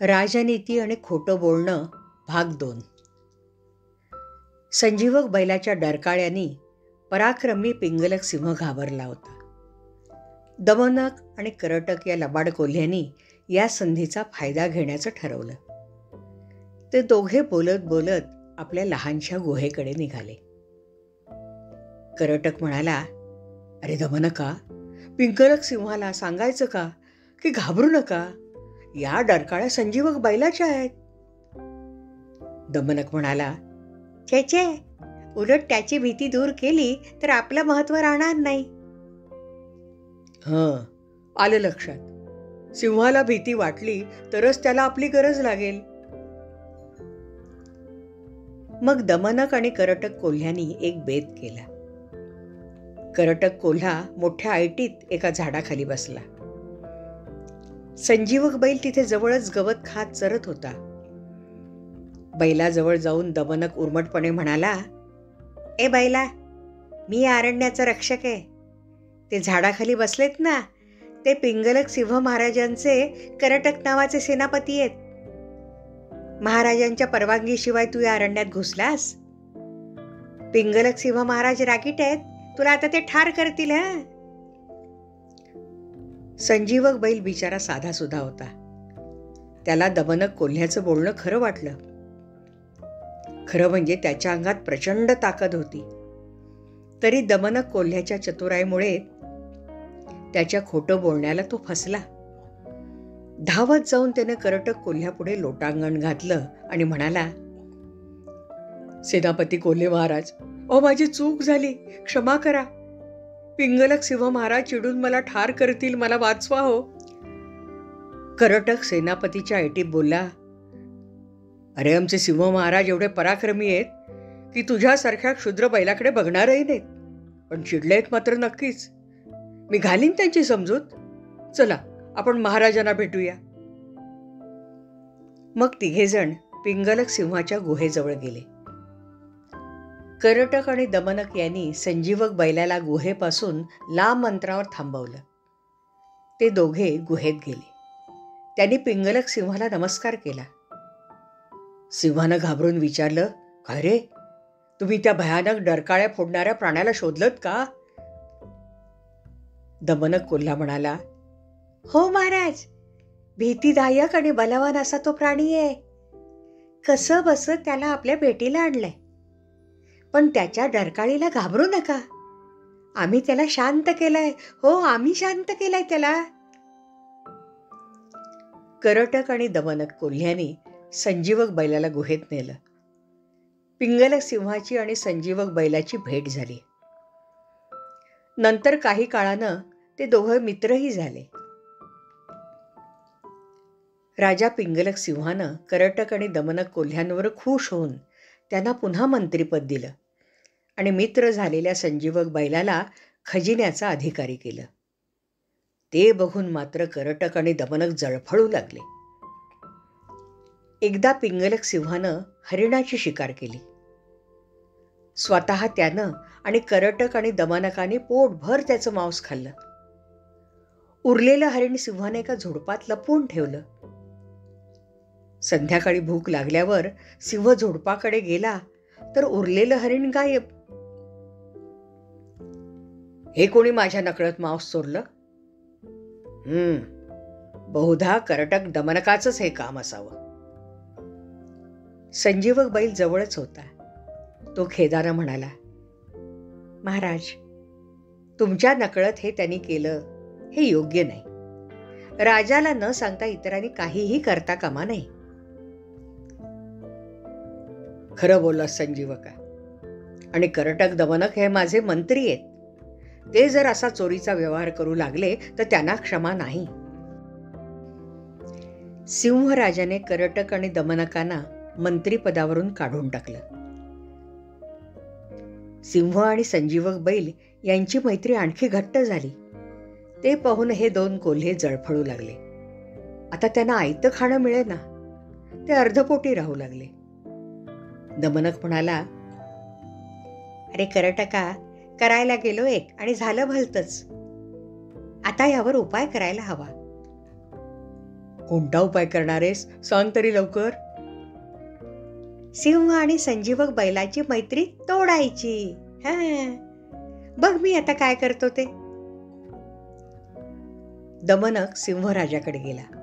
राजनीती आणि खोटं बोलणं भाग 2. संजीवक बैलाच्या डरकाळ्यांनी पराक्रमी पिंगलक सिंह घाबरला होता. दमनक आणि करटक या लबाड कोल्ह्यांनी या संधीचा फायदा घेण्याचं ठरवलं. ते दोघे बोलत बोलत आपल्या लहानशा गुहेकडे निघाले. करटक म्हणाला, "अरे दमनका, पिंगलक सिंहाला सांगायचं का की घाबरू नका, या डरकाळ्या संजीवक बैलाच्या आहेत." दमनक म्हणाला, "छे छे, उलट त्याची भीती दूर केली तर आपलं महत्त्व राहणार नाही." आलं लक्षात. सिंहाला भीती वाटली तरच त्याला आपली गरज लागेल. मग दमनक आणि करटक कोल्ह्यांनी एक बेत केला. करटक कोल्हा मोठ्या ऐटीत एका झाडाखाली बसला. संजीवक बैल तिथे जवळच गवत खात चरत होता. बैलाजवळ जाऊन दमनक उर्मटपणे म्हणाला, "ए बैला, मी या अरण्याचा रक्षक आहे. ते झाडाखाली बसलेत ना, ते पिंगलक सिंह महाराजांचे करटक नावाचे सेनापती आहेत. महाराजांच्या परवानगीशिवाय तू या अरण्यात घुसलास? पिंगलक सिंह महाराज रागीट आहेत, तुला आता ते ठार करतील." संजीवक बैल बिचारा साधासुधा होता. त्याला दमनक कोल्ह्याचं बोलणं खरं वाटलं. खरं म्हणजे त्याच्या अंगात प्रचंड ताकद होती. तरी दमनक कोल्ह्याच्या चतुराईमुळे त्याच्या खोटं बोलण्याला तो फसला. धावत जाऊन त्याने करटक कोल्ह्यापुढे लोटांगण घातलं आणि म्हणाला, "सेनापती कोल्हे महाराज, माझी चूक झाली, क्षमा करा. पिंगलक सिंह महाराज चिडून मला ठार करतील, मला वाचवा हो." करटक सेनापतीच्या ऐटीत बोलला, "अरे, आमचे सिंह महाराज एवढे पराक्रमी आहेत की तुझ्यासारख्या क्षुद्र बैलाकडे बघणारही नाहीत, पण चिडलेत मात्र नक्कीच. मी घालीन त्यांची समजूत. चला, आपण महाराजांना भेटूया." मग तिघेजण पिंगलक सिंहाच्या गुहेजवळ गेले. करटक आणि दमनक यांनी संजीवक बैलाला गुहेपासून लांब अंतरावर थांबवलं. ते दोघे गुहेत गेले. त्यांनी पिंगलक सिंहाला नमस्कार केला. सिंहानं घाबरून विचारलं, "काय रे, तुम्ही त्या भयानक डरकाळ्या फोडणाऱ्या प्राण्याला शोधलत का?" दमनक कोल्हा म्हणाला, "हो महाराज, भीतीदायक आणि बलवान असा तो प्राणी आहे. कसं बसं त्याला आपल्या भेटीला आणलंय. पण त्याच्या डरकाळीला घाबरू नका. आम्ही त्याला शांत केलंय. हो, आम्ही शांत केलंय त्याला." करटक आणि दमनक कोल्ह्यांनी संजीवक बैलाला गुहेत नेलं. पिंगलक सिंहाची आणि संजीवक बैलाची भेट झाली. नंतर काही काळानं ते दोघं मित्रही झाले. राजा पिंगलक सिंहानं करटक आणि दमनक कोल्ह्यांवर खुश होऊन त्यांना पुन्हा मंत्रिपद दिलं आणि मित्र झालेल्या संजीवक बैलाला खजिन्याचा अधिकारी केलं. ते बघून मात्र करटक आणि दमनक जळफळू लागले. एकदा पिंगलक सिंहानं हरिणाची शिकार केली. स्वतः त्यानं आणि करटक आणि दमनकाने पोटभर त्याचं मांस खाल्लं. उरलेलं हरिण सिंहाने एका झुडपात लपवून ठेवलं. संध्याकाळी भूक लागल्यावर सिंह झुडपाकडे गेला तर उरलेलं हरिण गायब. "हे कोणी माझ्या नकळत मांस चोरलं? बहुधा करटक दमनकाचंच हे काम असावं." संजीवक बैल जवळच होता. तो खेदानं म्हणाला, "महाराज, तुमच्या नकळत हे त्यांनी केलं हे योग्य नाही. राजाला न सांगता इतरांनी काहीही करता कामा नये." "खरं बोललास संजीवका. आणि करटक दमनक हे माझे मंत्री आहेत. ते जर असा चोरीचा व्यवहार करू लागले तर त्यांना क्षमा नाही." सिंहराजाने करटक आणि दमनकांना मंत्रिपदावरून काढून टाकलं. सिंह आणि संजीवक बैल यांची मैत्री आणखी घट्ट झाली. ते पाहून हे दोन कोल्हे जळफळू लागले. आता त्यांना आयतं खाणं मिळेना. ते अर्धपोटी राहू लागले. दमनक म्हणाला, "अरे करटका, करायला गेलो एक आणि झालं भलतंच. आता यावर उपाय करायला हवा." कोणता उपाय करणारेस? सांग तरी लवकर. सिंह आणि संजीवक बैलाची मैत्री तोडायची. हा, बघ मी आता काय करतो ते. दमनक सिंहराजाकडे गेला.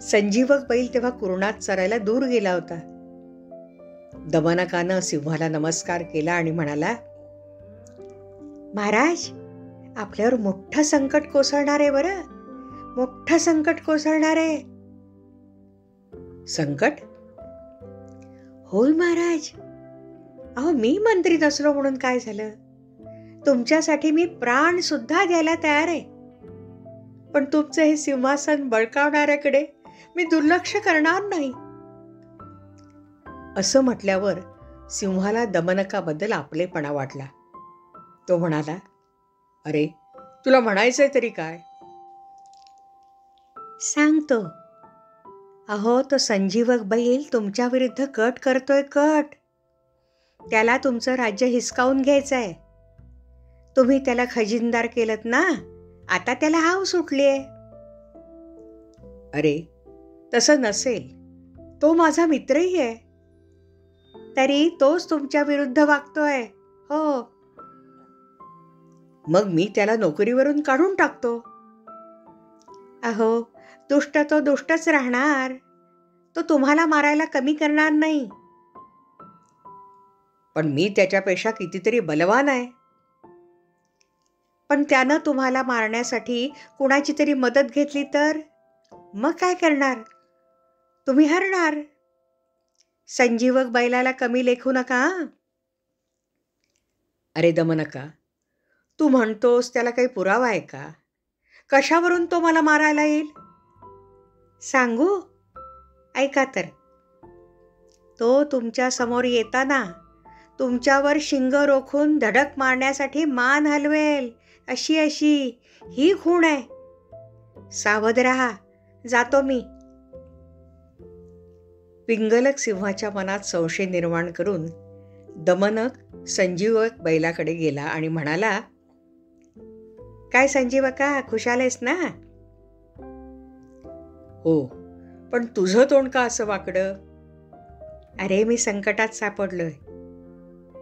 संजीवक बैल तेव्हा कुरणात चरायला दूर गेला होता. दमनकानं सिंहाला नमस्कार केला आणि म्हणाला, महाराज, आपल्यावर मोठं संकट कोसळणार आहे बरं, मोठं संकट कोसळणार आहे. संकट? होय महाराज. अहो, मी मंत्री नसलो म्हणून काय झालं? तुमच्यासाठी मी प्राण सुद्धा द्यायला तयार आहे. पण तुमचं हे सिंहासन बळकावणाऱ्याकडे मी दुर्लक्ष करणार नाही. असं म्हटल्यावर सिंहाला दमनकाबद्दल आपलेपणा वाटला. तो म्हणाला, अरे, तुला म्हणायचंय तरी काय? सांगतो. अहो, तो संजीवक बैल तुमच्या विरुद्ध कट करतोय, कट. त्याला तुमचं राज्य हिसकावून घ्यायचंय. तुम्ही त्याला खजिनदार केलत ना, आता त्याला हाव सुटलीये. अरे, तसं नसेल. तो माझा मित्रही आहे. तरी तोच तुमच्या विरुद्ध वागतोय. हो. मग मी त्याला नोकरीवरून काढून टाकतो. अहो, दुष्ट तो दुष्टच राहणार. तो तुम्हाला मारायला कमी करणार नाही. पण मी त्याच्यापेक्षा कितीतरी बलवान आहे. पण त्यानं तुम्हाला मारण्यासाठी कुणाची तरी मदत घेतली तर मग काय करणार? तुम्ही हरणार. संजीवक बैलाला कमी लेखू नका. अरे दमनका, तू म्हणतोस त्याला काही पुरावा आहे का? कशावरून तो मला मारायला येईल? सांगू? ऐका तर. तो तुमच्या समोर येताना तुमच्यावर शिंग रोखून धडक मारण्यासाठी मान हलवेल. अशी अशी ही खूण आहे. सावध राहा. जातो मी. पिंगलक सिंहाच्या मनात संशय निर्माण करून दमनक संजीवक बैलाकडे गेला आणि म्हणाला, काय संजीवका, खुशाल आहेस ना? हो, पण तुझं तोंड का असं वाकडं? अरे, मी संकटात सापडलोय.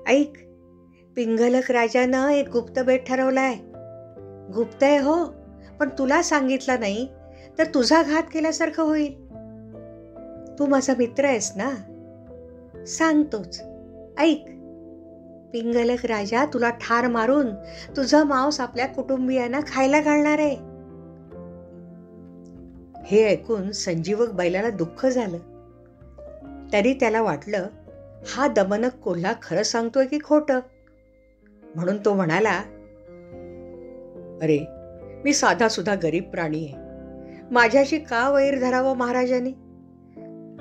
ऐक, पिंगलक राजानं एक गुप्त बेट ठरवलाय. गुप्त आहे हो, पण तुला सांगितलं नाही तर तुझा घात केल्यासारखं होईल. तू माझा मित्र आहेस ना? सांगतोच. ऐक, पिंगलक राजा तुला ठार मारून तुझं मांस आपल्या कुटुंबियांना खायला घालणार आहे. हे ऐकून संजीवक बैलाला दुःख झालं. तरी त्याला वाटलं, हा दमनक कोल्हा खरं सांगतोय की खोटं. म्हणून तो म्हणाला, अरे, मी साधा सुद्धा गरीब प्राणी आहे. माझ्याशी का वैर धरावं महाराजांनी?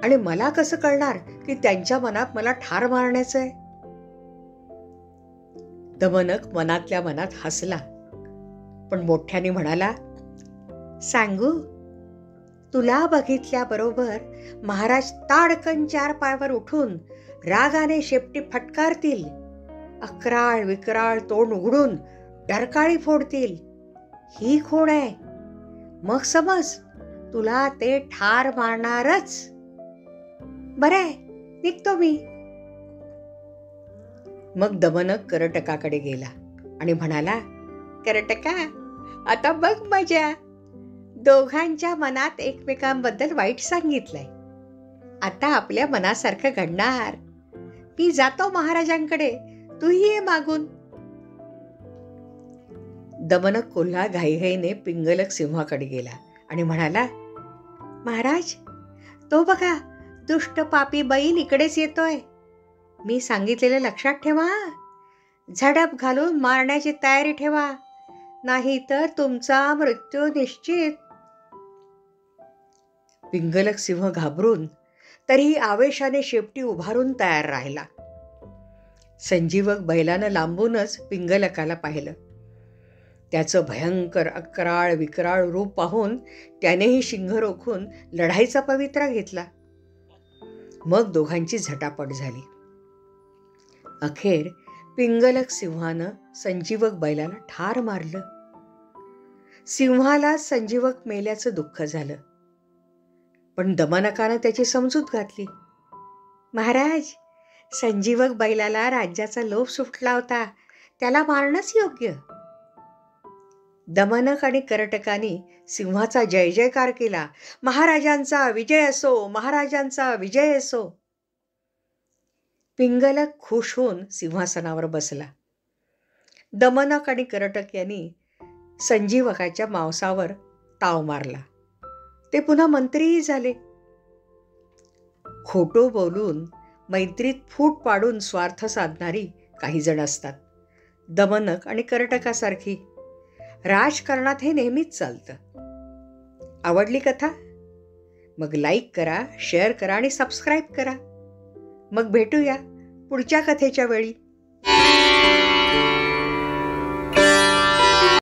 आणि मला कसं कळणार की त्यांच्या मनात मला ठार मारण्याचं आहे? दमनक मनातल्या मनात हसला, पण मोठ्याने म्हणाला, सांगू, तुला बघितल्याबरोबर महाराज ताडकन 4 पायावर उठून रागाने शेपटी फटकारतील. अकराळ विकराळ तोंड उघडून डरकाळी फोडतील. ही खोड आहे. मग समज, तुला ते ठार मारणारच. बरं, निघतो मी. मग दमनक करटकाकडे गेला आणि म्हणाला, करटका, आता बघ मजा. दोघांच्या मनात एकमेकांबद्दल वाईट सांगितलंय. आता आपल्या मनासारखं घडणार. मी जातो महाराजांकडे, तूही ये मागून. दमनक कोल्हा घाईघाईने पिंगलक सिंहाकडे गेला आणि म्हणाला, महाराज, तो बघा, दुष्ट पापी बैल इकडेच येतोय. मी सांगितलेलं लक्षात ठेवा. झडप घालून मारण्याची तयारी ठेवा, नाही तर तुमचा मृत्यू निश्चित. पिंगलक सिंह घाबरून तरीही आवेशाने शेपटी उभारून तयार राहिला. संजीवक बैलानं लांबूनच पिंगलकाला पाहिलं. त्याचं भयंकर अकराळ विकराळ रूप पाहून त्यानेही शिंग रोखून लढाईचा पवित्रा घेतला. मग दोघांची झटापट झाली. अखेर पिंगलक सिंहानं संजीवक बैलाला ठार मारलं. सिंहाला संजीवक मेल्याचं दुःख झालं. पण दमनकानं त्याची समजूत घातली. महाराज, संजीवक बैलाला राज्याचा लोभ सुटला होता, त्याला मारणंच योग्य. दमनक आणि करटकांनी सिंहाचा जय जयकार केला. महाराजांचा विजय असो, महाराजांचा विजय असो. पिंगलक खुश होऊन सिंहासनावर बसला. दमनक आणि करटक यांनी संजीवकाच्या मांसावर ताव मारला. ते पुन्हा मंत्रीही झाले. खोटं बोलून मैत्रीत फूट पाडून स्वार्थ साधणारी काही जण असतात, दमनक आणि करटकासारखी. राजकारणात हे नेहमीच चालतं. आवडली कथा? मग लाईक करा, शेअर करा आणि सबस्क्राईब करा. मग भेटूया पुढच्या कथेच्या वेळी.